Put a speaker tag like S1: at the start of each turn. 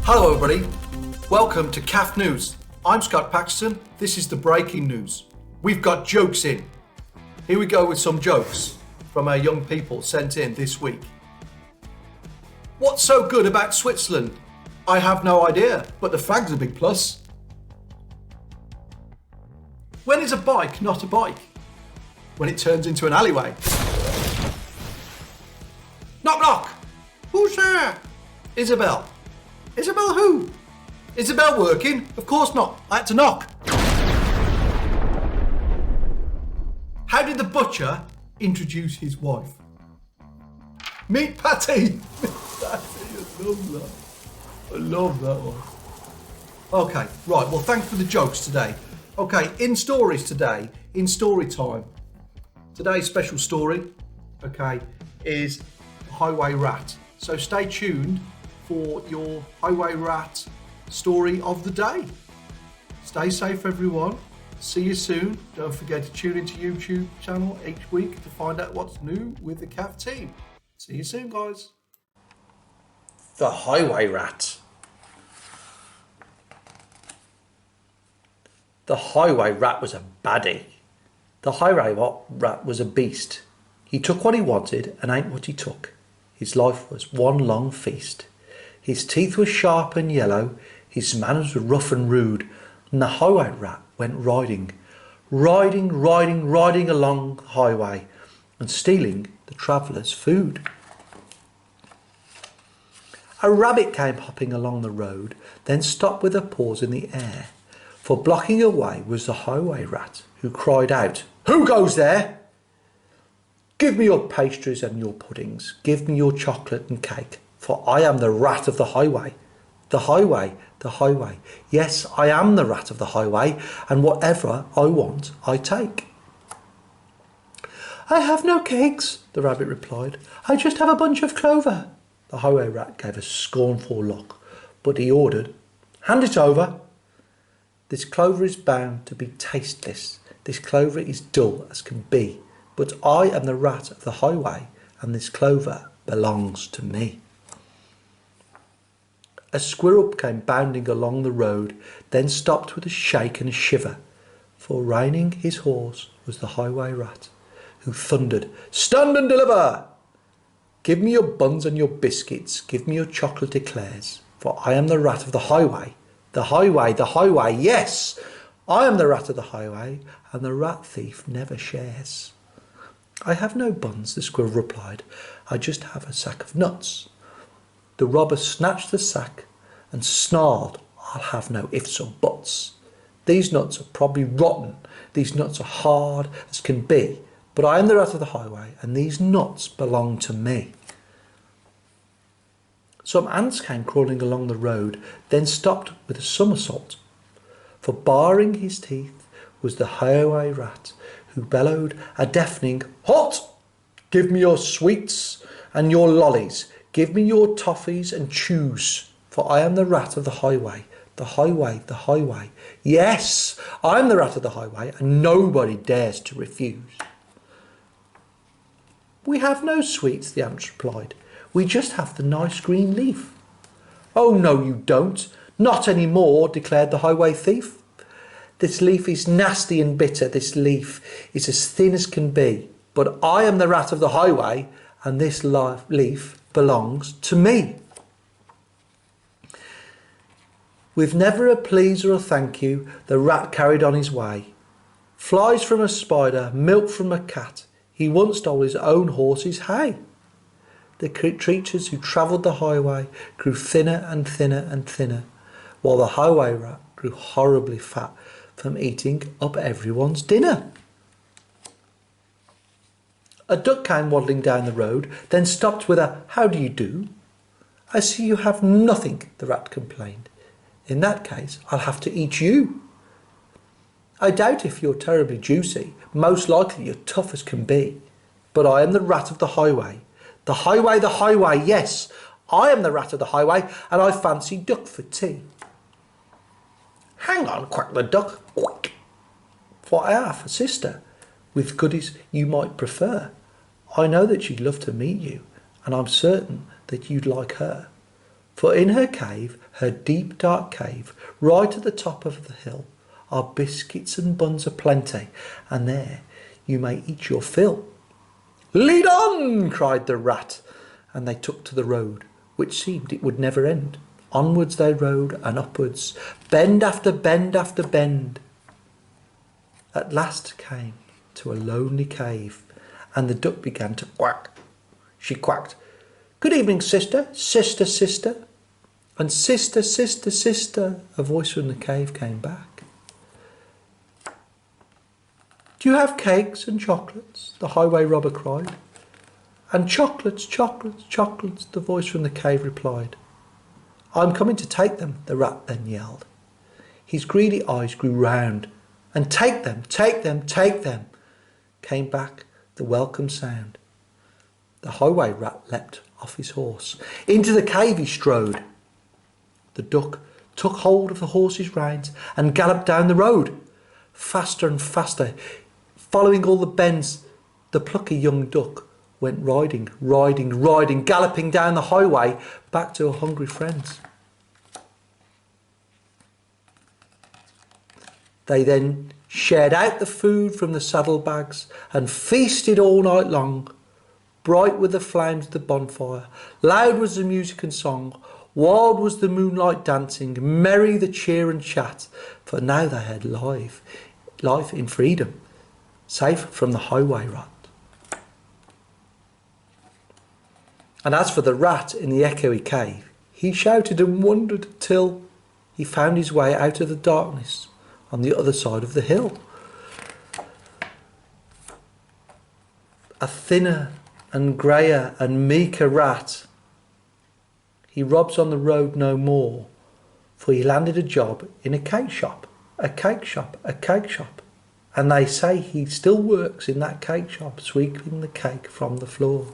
S1: Hello everybody, welcome to CAF News. I'm Scott Paxton, this is the breaking news. We've got jokes in. Here we go with some jokes from our young people sent in this week. What's so good about Switzerland? I have no idea, but the flag's a big plus. When is a bike not a bike? When it turns into an alleyway. Knock knock! Who's there? Isabel. Isabel who? Isabel working? Of course not. I had to knock. How did the butcher introduce his wife? Meet Patty. I love that one. Okay, right. Well, thanks for the jokes today. Okay, in stories today, in story time. Today's special story, okay, is Highway Rat. So stay tuned for your Highway Rat story of the day. Stay safe, everyone. See you soon. Don't forget to tune into YouTube channel each week to find out what's new with the CAF team. See you soon, guys.
S2: The Highway Rat. The Highway Rat was a baddie. The Highway Rat was a beast. He took what he wanted and ate what he took. His life was one long feast. His teeth were sharp and yellow, his manners were rough and rude, and the Highway Rat went riding along the highway and stealing the travellers' food. A rabbit came hopping along the road, then stopped with a paws in the air, for blocking a way was the Highway Rat, who cried out, "Who goes there? Give me your pastries and your puddings, give me your chocolate and cake, for I am the rat of the highway. The highway, the highway. Yes, I am the rat of the highway, and whatever I want, I take." "I have no cakes," the rabbit replied. "I just have a bunch of clover." The Highway Rat gave a scornful look, but he ordered, "Hand it over. This clover is bound to be tasteless. This clover is dull as can be. But I am the rat of the highway, and this clover belongs to me." A squirrel came bounding along the road, then stopped with a shake and a shiver, for reining his horse was the Highway Rat, who thundered, "Stand and deliver! Give me your buns and your biscuits, give me your chocolate eclairs, for I am the rat of the highway. The highway, the highway, yes! I am the rat of the highway, and the rat thief never shares." "I have no buns," the squirrel replied. "I just have a sack of nuts." The robber snatched the sack and snarled, "I'll have no ifs or buts. These nuts are probably rotten. These nuts are hard as can be. But I am the rat of the highway, and these nuts belong to me." Some ants came crawling along the road, then stopped with a somersault. For baring his teeth was the Highway Rat, who bellowed a deafening, "Halt! Give me your sweets and your lollies. Give me your toffees and chews, for I am the rat of the highway. The highway, the highway. Yes, I am the rat of the highway, and nobody dares to refuse." "We have no sweets," the ants replied. "We just have the nice green leaf." "Oh, no, you don't. Not any more," declared the highway thief. "This leaf is nasty and bitter. This leaf is as thin as can be. But I am the rat of the highway, and this leaf belongs to me." With never a please or a thank you, the rat carried on his way. Flies from a spider, milk from a cat, he once stole his own horse's hay. The creatures who travelled the highway grew thinner and thinner and thinner, while the Highway Rat grew horribly fat from eating up everyone's dinner. A duck came waddling down the road, then stopped with a "How do you do?" "I see you have nothing," the rat complained. "In that case, I'll have to eat you." "I doubt if you're terribly juicy. Most likely you're tough as can be. But I am the rat of the highway. The highway, the highway, yes, I am the rat of the highway, and I fancy duck for tea." "Hang on," quacked the duck, "quick, for I have a sister with goodies you might prefer. I know that she'd love to meet you, and I'm certain that you'd like her. For in her cave, her deep dark cave, right at the top of the hill, are biscuits and buns aplenty, and there you may eat your fill. Lead on, cried the rat, and they took to the road, which seemed it would never end. Onwards they rode, and upwards, bend after bend after bend. At last came to a lonely cave, and the duck began to quack. She quacked, "Good evening, sister, sister, sister." And sister, sister, sister, a voice from the cave came back. "Do you have cakes and chocolates?" the highway robber cried. "And chocolates, chocolates, chocolates," the voice from the cave replied. "I'm coming to take them," the rat then yelled. His greedy eyes grew round, and "Take them, take them, take them," came back the welcome sound. The highway rat leapt off his horse. Into the cave he strode. The duck took hold of the horse's reins and galloped down the road. Faster and faster, following all the bends, the plucky young duck went riding, riding, riding, galloping down the highway back to her hungry friends. They then shared out the food from the saddlebags and feasted all night long. Bright were the flames of the bonfire, loud was the music and song, wild was the moonlight dancing, merry the cheer and chat, for now they had life in freedom, safe from the highway rat. And as for the rat in the echoey cave, he shouted and wondered till he found his way out of the darkness on the other side of the hill. A thinner and greyer and meeker rat, he robs on the road no more, for he landed a job in a cake shop, a cake shop, a cake shop, and they say he still works in that cake shop, sweeping the cake from the floor.